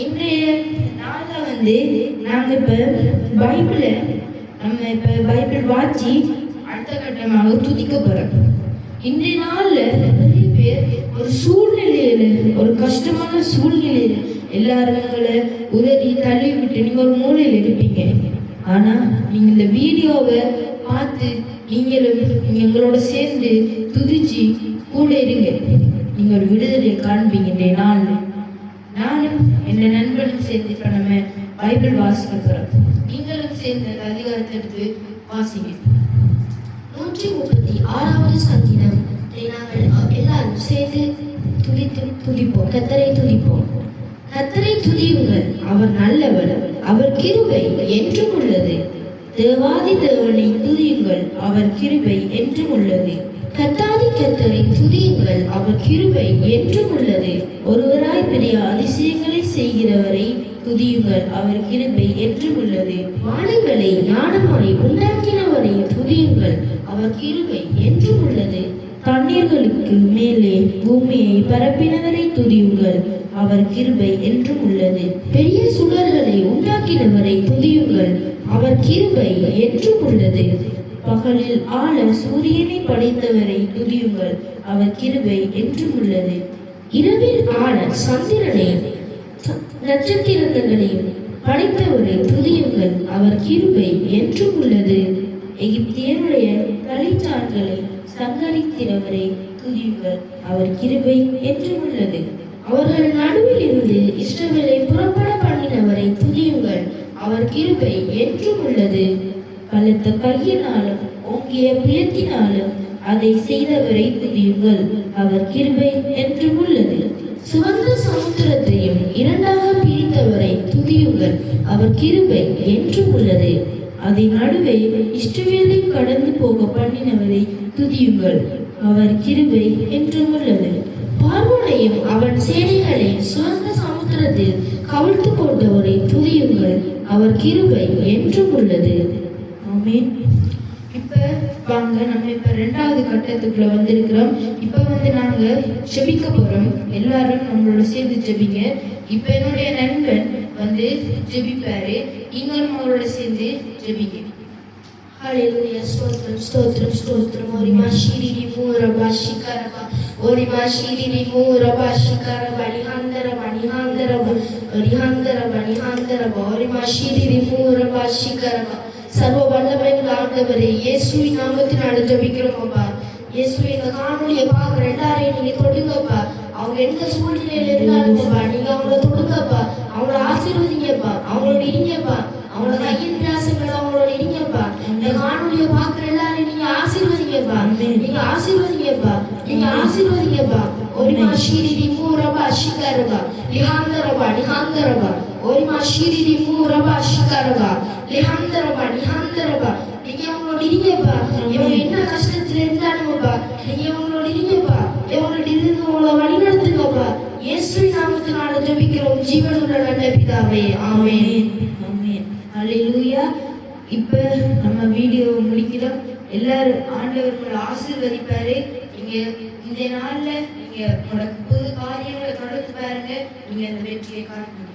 இன்றைய நாளில் நாங்கள் இப்போ பைபிளை பைபிள் வாட்சி அடுத்த கட்டமாக துதிக்க போகிறோம். இன்றைய நாளில் நிறைய பேர் ஒரு சூழ்நிலையில், ஒரு கஷ்டமான சூழ்நிலையில் எல்லாரும் உங்களை உதவி தள்ளி விட்டு நீங்கள் ஒரு மூலையில் இருப்பீங்க. ஆனால் நீங்கள் இந்த வீடியோவை பார்த்து நீங்களும் எங்களோட சேர்ந்து துதிச்சு கூட இருங்க. நீங்கள் ஒரு விடுதலையை காண்பீங்க. இன்றைய நாளில் நானும் என் நண்பனும் சேர்ந்து இப்போ நம்ம பைபிள் வாசிக்க போகிறோம். நீங்களும் சேர்ந்து அந்த அதிகாரத்தை எடுத்து வாசிங்க. 136வது சங்கீதம். நாங்கள் எல்லாரும் சேர்ந்து துதிப்போம். கர்த்தரை துதிப்போம். கர்த்தரை துதியுங்கள், அவர் நல்லவர், அவர் கிருபை என்றும் உள்ளது. தேவாதி தேவனை துதியுங்கள், அவர் கிருபை என்றும் உள்ளது. கர்த்தாதி கர்த்தரை துதியுங்கள், அவர் கிருபை என்றும் உள்ளது. ஒருவராய் பெரிய அதிசயங்களை செய்கிறவரை துதியுங்கள், அவர் கிருபை என்றும் உள்ளது. வானங்களை ஞானமாய் உண்டாக்கினவரை துதியுங்கள், அவர் கிருபை என்றும் உள்ளது. தண்ணீர்களுக்கு மேலே பூமியை பரப்பினவரை துதியுங்கள், அவர் கிருபை என்றும் உள்ளது. பெரிய சுடர்களை உண்டாக்கினவரை துதியுங்கள், அவர் கிருபை என்றும் உள்ளது. பகலில் ஆள சூரியனை படைத்தவரை துதியுங்கள், அவர் கிருபை என்றும் உள்ளது. இரவில் ஆள சந்திரனை நட்சத்திரங்களையும் படைத்தவரை துதியுங்கள், அவர் கிருபை என்றும் உள்ளது. எகிப்தியருடைய தலைச்சான்களை சங்கரிக்கிறவரை துதியுங்கள், அவர் கிருபை என்றும் உள்ளது. அவர்கள் நடுவில் இருந்து இஸ்ரவேலை புறப்பட பண்ணினவரை துதியுங்கள், அவர் கிருபை என்றும் உள்ளது. பலத்த கையினாலும் ஓங்கிய புயத்தினாலும் அதை செய்தவரை துதியுங்கள், அவர் கிருபை என்றும் உள்ளது. சிவந்த சமுத்திரத்தையும் இரண்டாக பிரித்தவரை துதியுங்கள், அவர் கிருபை என்றும் உள்ளது. அதை நடுவே இஸ்ரவேலை கடந்து போக பண்ணினவரை துதியுங்கள், அவர் கிருபை என்றும் உள்ளது. பார்வோனையும் அவன் சேனைகளையும் சிவந்த சமுத்திரத்தில் கவிழ்த்து போட்டவரை துதியுங்கள், அவர் கிருபை என்றும் உள்ளது. ஆமென். இப்போ வாங்க, நம்ம இப்போ 2வது கட்டத்துக்குள்ள வந்திருக்கிறோம். இப்போ நாங்க ஜெபிக்க போறோம். எல்லாரும் நம்மளோட சேர்ந்து ஜெபிங்க. இப்போ என்னுடைய நண்பன் ஜெபிப்பாரு, நீங்களும் அவரோட சேர்ந்து ஜெபிங்க. ஹல்லேலூயா. ஸ்தோத்திரம் ஸ்தோத்திரம் ஸ்தோத்திரம். ஓரிமா ஷீரிரி மூரபா ஷிகரபா ஓரிமா ஷீரிரி மூரபா ஷிகரபா லிஹாந்தரபா லிஹாந்தரபா லிஹாந்தரபா லிஹாந்தரபா ஓரிமா ஷீரிரி மூரபா ஷிகரபா. சர்வ வல்லமையுள்ள ஆண்டவரே, இயேசுவின் நாமத்தினால ஜெபிக்கிறோம் அப்பா. இயேசு, எங்க காணொலியை பார்க்குற எல்லாரையும் நீங்க தொடுங்கப்பா. அவங்க எந்த சூழ்நிலையில இருந்தாலும்ப்பா நீங்க அவங்கள தொடுங்கப்பா. அவங்கள ஆசீர்வதிங்கப்பா, அவங்களோட இடிங்கப்பா. அவங்களோட கையின் பிராசங்களை அவங்களோட இடிங்கப்பா. இந்த காணொலியை பார்க்குற எல்லாரையும் நீங்க ஆசீர்வதிங்கப்பா, நீங்க ஆசீர்வதிங்கப்பா, நீங்க ஆசீர்வதிங்கப்பா. ஒரிமா ஷீரிரி மூரபா ஷிகரபா லிஹாந்தரபா லிஹாந்தரபா ஒரிமா ஷீரிரி மூரபா ஷிகரபா லிஹாந்தரபா லிஹாந்தரபா. நீங்க அவங்களோட இடிங்கப்பா. இவங்க என்ன கஷ்டத்துல இருந்தாலும்ப்பா நீங்க அவங்களோட இடிங்கப்பா. இவங்களோட இருந்து உங்களை வழி நடத்துங்கப்பா. இயேசுவின் நாமத்தினால ஜெபிக்கிறோம் ஜீவனுள்ள நல்ல பிதாவே, ஆமென். ஆமென். ஹல்லேலூயா. இப்போ நம்ம வீடியோவை முடிக்கிறோம். எல்லாரும் ஆண்டவர் உங்களை ஆசீர்வதிப்பாரு. நீங்க இந்த நாள்ல நீங்க உங்களோட புது காரியங்களை தொடர்ந்து பாருங்க. நீங்க அந்த வெற்றியை காண்பீங்க.